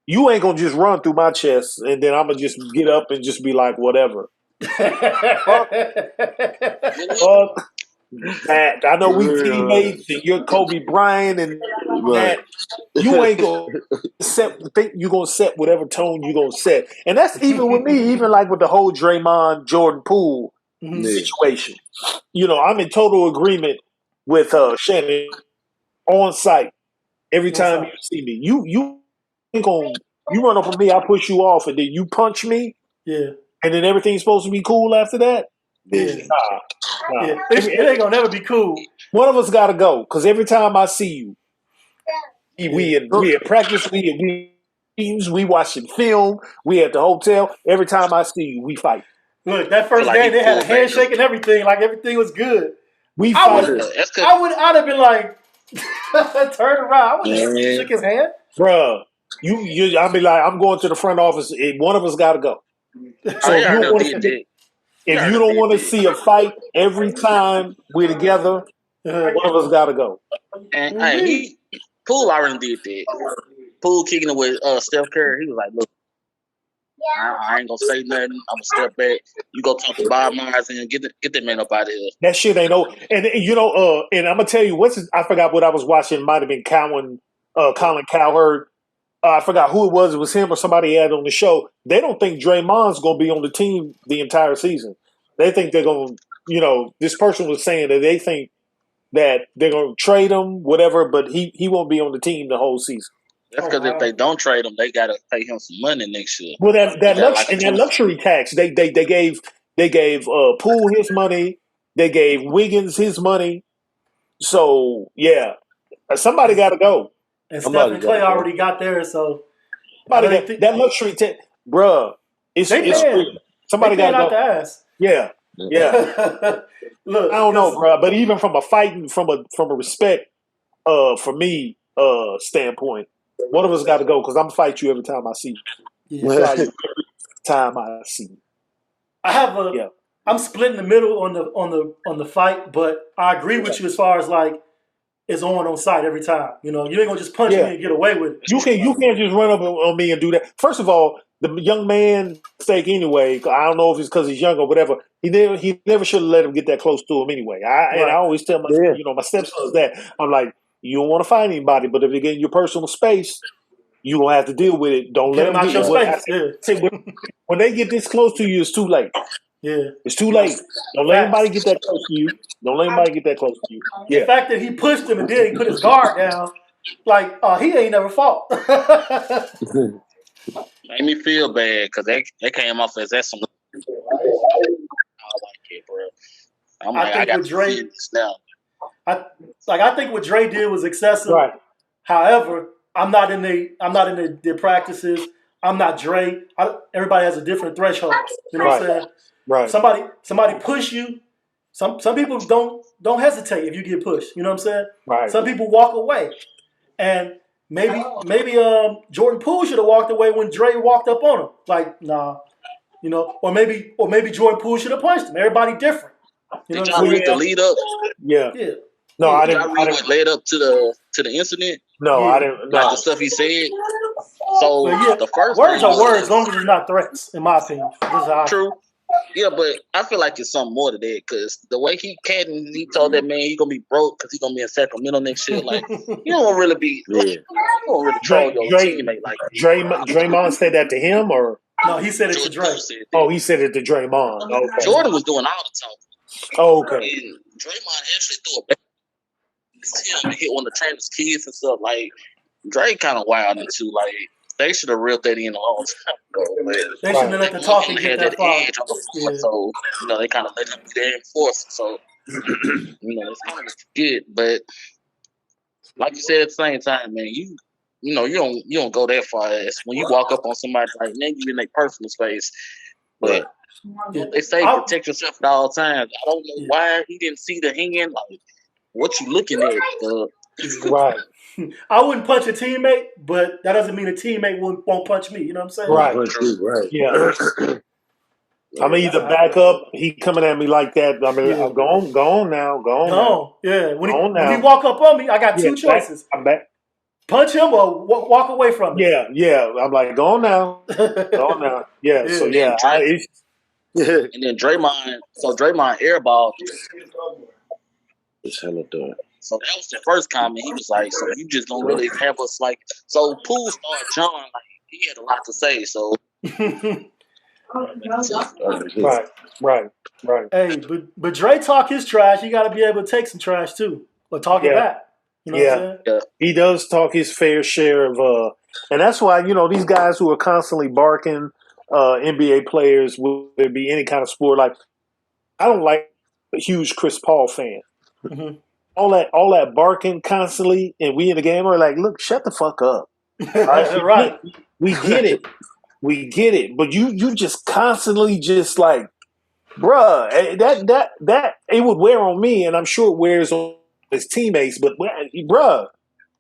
You ain't gonna just run through my chest, and then I'm gonna just get up and just be like, whatever. Fuck that. I know we teammates, and you're Kobe Bryant, and that. You ain't gonna you're gonna set whatever tone you're gonna set, and that's even with me, even like with the whole Draymond Jordan Poole situation. I'm in total agreement with Shannon on site every time you see me. You ain't gonna run up on me, I push you off, and then you punch me. Yeah. And then everything's supposed to be cool after that? Yeah. Nah. Yeah. It ain't gonna never be cool. One of us gotta go, because every time I see you, we at practice, we watching film, we at the hotel. Every time I see you, we fight. Look, that first game they had a handshake and everything, like everything was good. We fight. I'd have been like, turn around. I would have shook his hand. Bruh, I'll be like, I'm going to the front office. One of us got to go. So if you don't want to see a fight every time we're together, one of us got to go. And Poole already did that. Poole kicking it with Steph Curry. He was like, look, I ain't gonna say nothing. I'm gonna step back. You go talk to Bob Myers and get that man up out of here. That shit ain't no. And and I'm gonna tell you I forgot what I was watching. It might have been Colin Cowherd. I forgot who it was. It was him or somebody had on the show. They don't think Draymond's gonna be on the team the entire season. They think they're gonna. This person was saying that they think that they're gonna trade him, whatever, but he won't be on the team the whole season. That's because if they don't trade him, they gotta pay him some money next year. Well, that luxury tax, they gave Poole his money, they gave Wiggins his money. So yeah, somebody got to go. And Steph and Clay already got theirs, so that luxury tax, bruh. It's free. Somebody got to go. Out the ass. Yeah. Look, I don't know, bruh, but even from a fighting, from a respect, for me, standpoint. One of us got to go because I'm gonna fight you every time I see you. Every time I see you. I'm split in the middle on the fight, but I agree with you as far as like is on site every time. You know, you ain't gonna just punch me and get away with it. You can't just run up on me and do that. First of all, the young man mistake anyway. I don't know if it's because he's young or whatever. He never should have let him get that close to him anyway. And I always tell my my stepsons that I'm like, you don't want to fight anybody, but if they get in your personal space, you gonna have to deal with it. Don't let them out your space. When they get this close to you, it's too late. Yeah, it's too late. Don't let anybody get that close to you. Don't let anybody get that close to you. Yeah. The fact that he pushed him and then he put his guard down, like, he ain't never fought. Made me feel bad because they came off as that's some. I like it, bro. I'm like, I got to see this now. I think what Dre did was excessive. Right. However, I'm not in the practices. I'm not Dre. Everybody has a different threshold. You know what I'm saying? Right. Somebody push you. Some people don't hesitate if you get pushed. You know what I'm saying? Right. Some people walk away, and maybe Jordan Poole should have walked away when Dre walked up on him. Like, nah, you know, or maybe Jordan Poole should have punched him. Everybody different. You know Did y'all read the lead up? Yeah. No, I didn't. Read what led up to the incident? No, I didn't. Like the stuff he said. So the first words are words, as long as it's not threats. In my opinion, this is true. Yeah, but I feel like it's something more to that because the way he told that man he gonna be broke because he gonna be in Sacramento next year. Like you don't really be, you don't really troll your teammate like that. Draymond said that to him, or no? He said it to Dre. He said it to Draymond. Okay. Jordan was doing all the talking. Oh, okay. And Draymond actually threw a him and hit one of the trainer's kids and stuff. Like Dre kind of wild too. Like they should have reeled that in a long time ago. They should have let the talking get that far. Edge on the floor, so you know they kind of let him be there and force. So you know it's kind of good, but like you said at the same time, man, you don't go that far as when you walk up on somebody like man, you in their personal space, but. They say protect yourself at all times. I don't know why he didn't see the hand. Like, what you looking at? Right. I wouldn't punch a teammate, but that doesn't mean a teammate won't punch me. You know what I'm saying? Right. Right. Yeah. I'm either back up. He coming at me like that. I mean, go on now. Go on. Yeah. When he walk up on me, I got two choices. I'm back. Punch him or walk away from him. Yeah. I'm like, go on now. Go on now. Yeah. So and then Draymond airballed. It's hella done. So that was the first comment. He was like, "So you just don't really have us like." So Poole started John like he had a lot to say. So right. Hey, but Dre talk his trash. You got to be able to take some trash too, or talk it back. You know what I'm saying? Yeah. He does talk his fair share of, and that's why these guys who are constantly barking. NBA players, will there be any kind of sport? Like, I don't like a huge Chris Paul fan. Mm-hmm. All that barking constantly, and we in the game are like, look, shut the fuck up. Right. We get it. But you just constantly just like, bruh, that it would wear on me, and I'm sure it wears on his teammates. But bruh,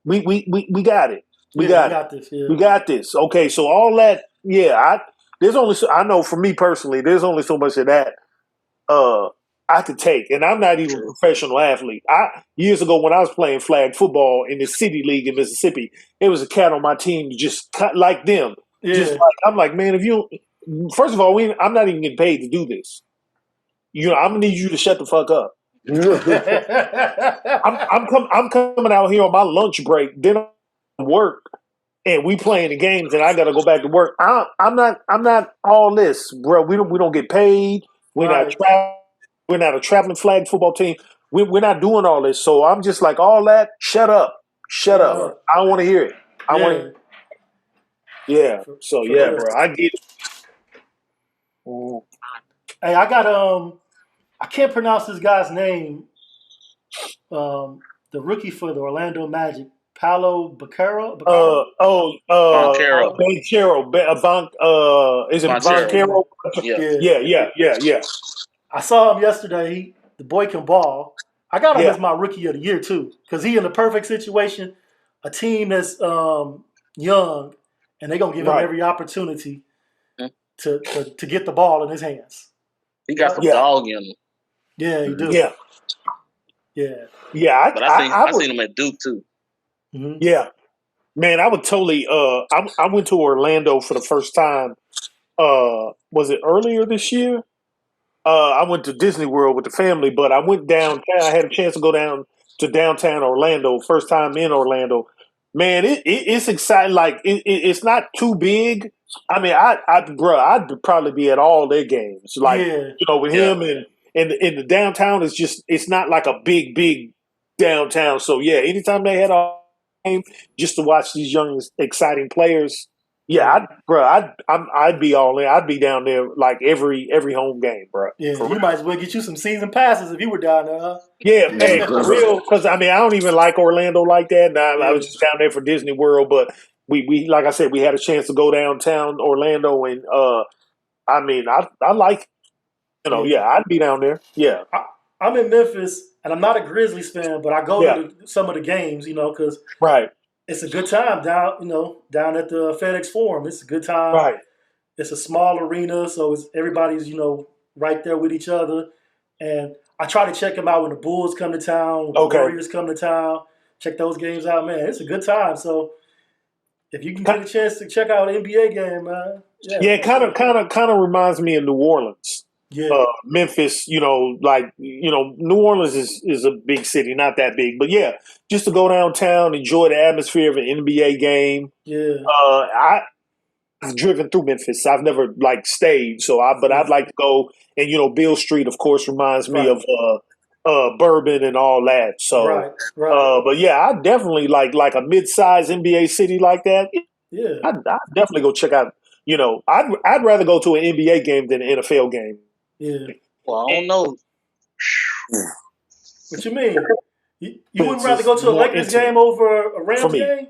we got it. We got this. Yeah. We got this. Okay, so all that, I know for me personally, there's only so much of that I could take, and I'm not even a professional athlete. Years ago when I was playing flag football in the city league in Mississippi, there was a cat on my team just like them. Yeah. I'm like, man, first of all, I'm not even getting paid to do this. I'm gonna need you to shut the fuck up. I'm coming out here on my lunch break, then I work. And we playing the games, and I got to go back to work. I'm not all this, bro. We don't get paid. We're not a traveling flag football team. We're not doing all this. So I'm just like, all that. Shut up. I don't want to hear it. I want to. Yeah. So bro. I get it. Hey, I got I can't pronounce this guy's name. The rookie for the Orlando Magic. Paulo Banchero? Banchero. Is it Banchero? Yeah. I saw him yesterday. The boy can ball. I got him as my rookie of the year too, because he in the perfect situation. A team that's young, and they're gonna give him every opportunity to get the ball in his hands. He got some dog in him. Yeah, he do. Yeah. Yeah. Yeah, but I seen him at Duke too. Mm-hmm. Yeah, man, I would totally. I went to Orlando for the first time. Was it earlier this year? I went to Disney World with the family, but I went downtown. I had a chance to go down to downtown Orlando, first time in Orlando. Man, it's exciting. Like it's not too big. I mean, I'd probably be at all their games. Like with him and the downtown is just it's not like a big downtown. So yeah, anytime they had a game just to watch these young exciting players. Yeah, I'd be all in. I'd be down there like every home game, bro. Yeah, you might as well get you some season passes if you were down there, huh? Yeah, hey, for real. Because I mean, I don't even like Orlando like that. And I was just down there for Disney World, but we like I said, we had a chance to go downtown Orlando, and I mean, I like, I'd be down there. Yeah, I'm in Memphis, and I'm not a Grizzlies fan, but I go to some of the games, because it's a good time down at the FedEx Forum. It's a good time. Right. It's a small arena, so everybody's right there with each other. And I try to check them out when the Bulls come to town, when the Warriors come to town. Check those games out, man. It's a good time. So if you can get a chance to check out an NBA game, man. Yeah, it kind of reminds me of New Orleans. Yeah. Memphis, New Orleans is a big city, not that big, but yeah, just to go downtown, enjoy the atmosphere of an NBA game. Yeah. I've driven through Memphis. I've never stayed, but I'd like to go. And Beale Street, of course, reminds me of Bourbon and all that. So, right. But yeah, I definitely like a mid-sized NBA city like that. Yeah, I'd definitely go check out. I'd rather go to an NBA game than an NFL game. Yeah. Well, I don't know. What you mean? You wouldn't rather go to a Lakers game over a Rams game?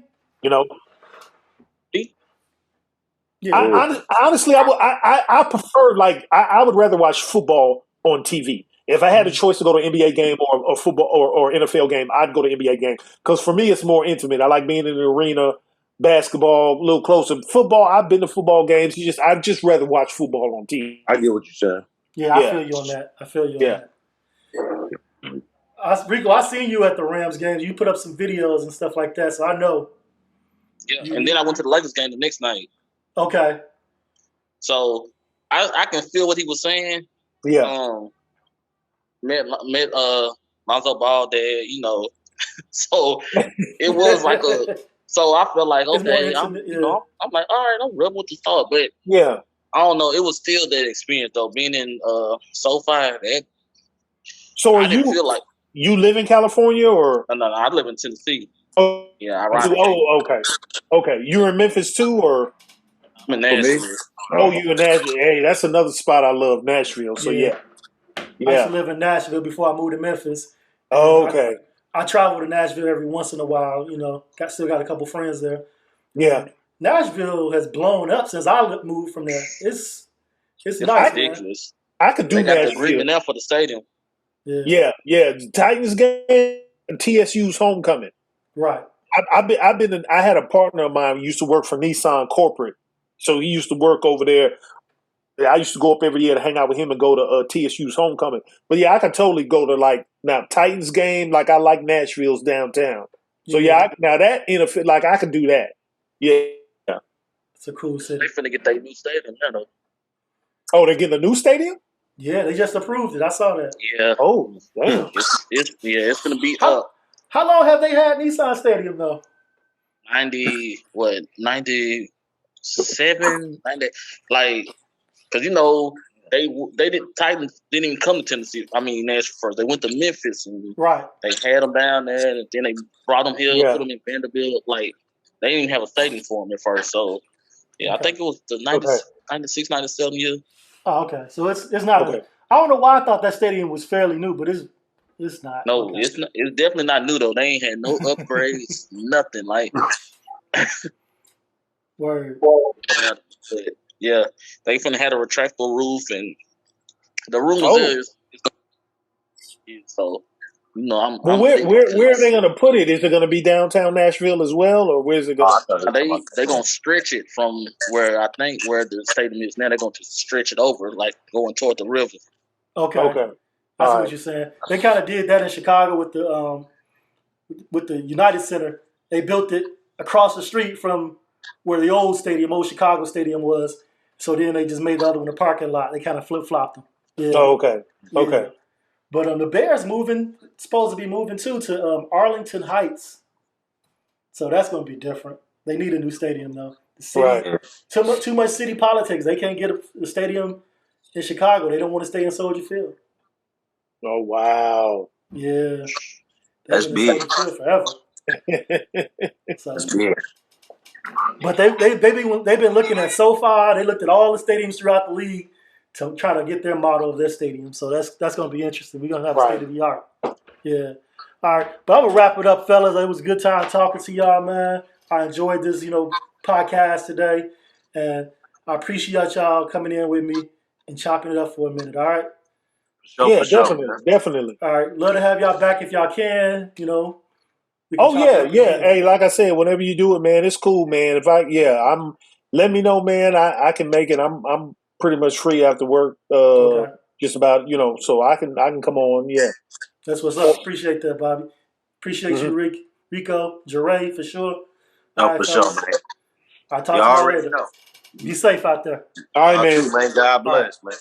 Yeah. Honestly, I prefer I would rather watch football on TV. If I had a choice to go to an NBA game or football or NFL game, I'd go to NBA game because for me it's more intimate. I like being in the arena, basketball a little closer. Football, I've been to football games. I'd just rather watch football on TV. I get what you're saying. Yeah, I feel you on that. Rico, I seen you at the Rams games. You put up some videos and stuff like that, so I know. Yeah, and then I went to the Lakers game the next night. Okay. So I can feel what he was saying. Yeah. Met Lonzo Ball there, so it was like so I felt like okay, I'm like, all right, I'm rubbing with the thought, but yeah. I don't know. It was still that experience though, being in SoFi. So are you live in California or? No, I live in Tennessee. Oh, yeah. Okay. You're in Memphis too, or? I'm in Nashville. Oh, you in Nashville? Hey, that's another spot I love, Nashville. So yeah. I used to live in Nashville before I moved to Memphis. Oh, okay. I travel to Nashville every once in a while. Still got a couple friends there. Yeah. Nashville has blown up since I moved from there. It's nice, ridiculous. Man. I could do Nashville. They got Nashville. the agreement now for the stadium. Yeah. The Titans game, TSU's homecoming. Right. I had a partner of mine who used to work for Nissan corporate, so he used to work over there. I used to go up every year to hang out with him and go to TSU's homecoming. But yeah, I could totally go to Titans game. I like Nashville's downtown. So now that I could do that. Yeah. It's a cool city. They finna get their new stadium, though. Oh, they're getting a new stadium? Yeah, they just approved it. I saw that. Yeah. Oh, damn. It's gonna be up. How long have they had Nissan Stadium though? 97, 90, because they didn't. Titans didn't even come to Tennessee. I mean Nashville first. They went to Memphis and they had them down there, and then they brought them here, put them in Vanderbilt. They didn't even have a stadium for them at first. So I think it was the 96, 97 year. Oh, okay. So it's not. Okay. I don't know why I thought that stadium was fairly new, but it's not. No, it's not. It's definitely not new though. They ain't had no upgrades, nothing Word. Yeah, they finna had a retractable roof, and the room is so. Where are they gonna put it? Is it gonna be downtown Nashville as well, or where's it going? They gonna stretch it from where the stadium is now. They're gonna just stretch it over, going toward the river. Okay. I see what you're saying. They kind of did that in Chicago with the United Center. They built it across the street from where the old Chicago Stadium was. So then they just made the other one a parking lot. They kind of flip-flopped them. Yeah. Oh, okay. Okay. Yeah. But the Bears supposed to be moving too to Arlington Heights. So that's going to be different. They need a new stadium though. The city, too much city politics. They can't get a stadium in Chicago. They don't want to stay in Soldier Field. Oh wow. Yeah. That's big. Forever. So, that's big. But they've been looking at SoFi. They looked at all the stadiums throughout the league to try to get their model of their stadium. So that's going to be interesting. We're going to have a state of the art. Yeah. All right. But I'm going to wrap it up, fellas. It was a good time talking to y'all, man. I enjoyed this, podcast today. And I appreciate y'all coming in with me and chopping it up for a minute. All right. Definitely. All right. Love to have y'all back if y'all can, yeah. Hey, like I said, whenever you do it, man, it's cool, man. Let me know, man. I can make it. I'm pretty much free after work. Just about, so I can come on. Yeah. That's what's up. Appreciate that, Bobby. Appreciate you, Rico, Jeray, for sure. No, for sure, man. I'll talk to you later. Be safe out there. All right, man. God bless, man.